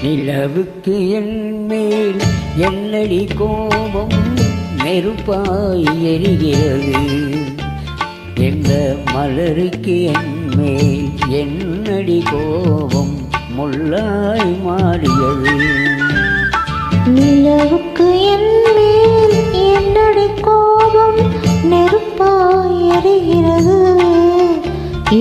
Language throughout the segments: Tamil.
நிலவுக்கு என் மேல் என்னடி கோபம் நெருப்பாய் எரிகிறது. எந்த மலருக்கு என் மேல் என்னடி கோபம் முள்ளாய் மாறியது. நிலவுக்கு என் மேல் என்னடி கோபம் நெருப்பாய் எரிகிறது.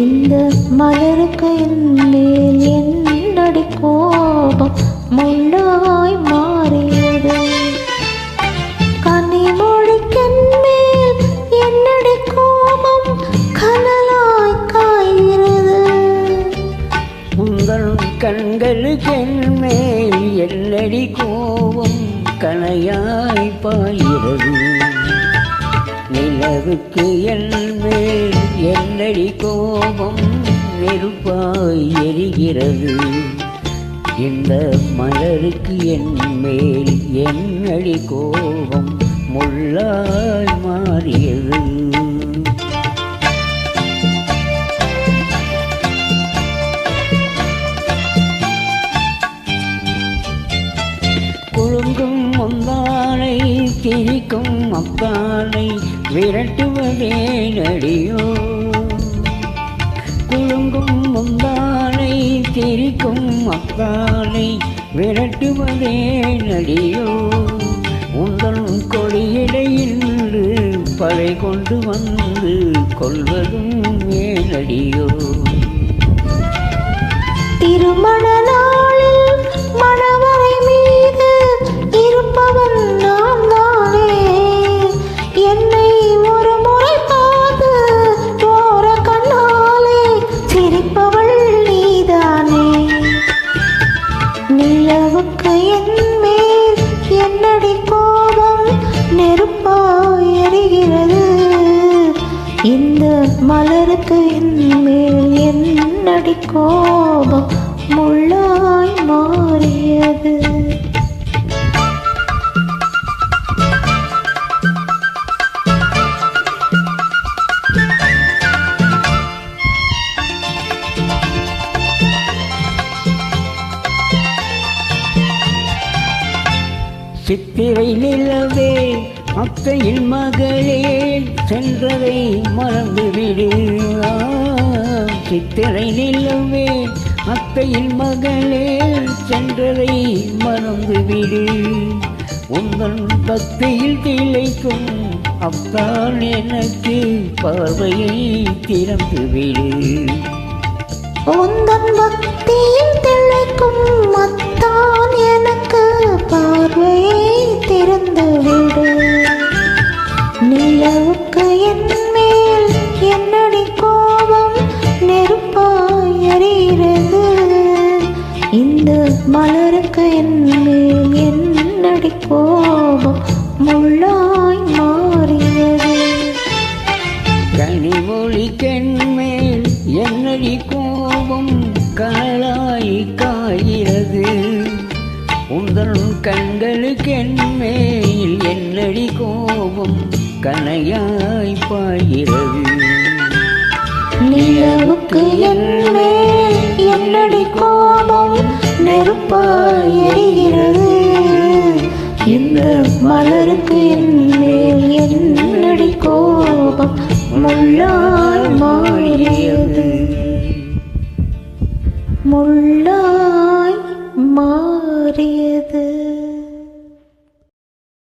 இந்த மலருக்கு என் மேல் என்னடி கோபம் முள்ளாய் மாறியது. கனிமொழிக்கென் மேல் என்னடி கோபம் கனலாய் காய்கிறது. உங்கள் கண்களுக்கு என் மேல் என்னடி கோபம் கனையாய் பாய்கிறது. நிலவுக்கு என் மேல் என்னடி கோபம் நெருப்பாய் எரிகிறது. இந்த மலருக்கு என் மேல் என்னடி கோபம் முள்ளாய் மாறியது. குலுங்கும் முந்தானை திரிக்கும் அப்பானை விரட்டுவதே நடியோ. குலுங்கும் முந்தானை திரிக்கும் அப்பானை விரட்டுவதே நடியோ. உங்கள் கொடியிடையில் படை கொண்டு வந்து கொள்வதும் ஏனடியோ. திருமண நாளில் மணவரை மீது இருப்பவன் நான் தானே. என்னை ஒரு முறை பார்த்து ஓர கண்ணாலே சிரிப்பவள் நீதானே. நிலவுக்கு என் மேல் என்னடி கோபம் நெருப்பாய் எரிகிறது. இந்த மலருக்கு என் மேல் என்னடி கோபம் முள்ளாய் மாறியது. சித்திரை நிலவே அத்தையின் மகளே சென்றதை மறந்துவிடு. சித்திரை நிலவே அத்தையின் மகளே சென்றதை மறந்துவிடு. உங்கள் பக்தியில் திளைக்கும் அத்தான் எனக்கு பார்வையை திறந்துவிடு. உந்தன் பக்தியில் திளைக்கும் அத்தான் எனக்கு பார்வையை திறந்துவிடு. நிலவுக்கு என் மேல் என்னடி கோபம் நெருப்பாய் எரிகிறது. இந்த மலருக்கு என் மேல் என்னடி கோபம் முள்ளாய் மாறியது. கனிமொழிக்கென் மேல் என்னடி கோபம் கனலாய் காய்கிறது. உங்கள் கண்களுக்கு என் மேல் என்னடி கோபம் கனையாய் பாய்கிறது. நிலவுக்கு என் மேல் என்னடி கோபம் நெருப்பாய் எரிகிறது. இந்த மலருக்கு என் மேல் என்னடி கோபம் முள்ளாய் மாறியது. முள்ளாய் மாறியது.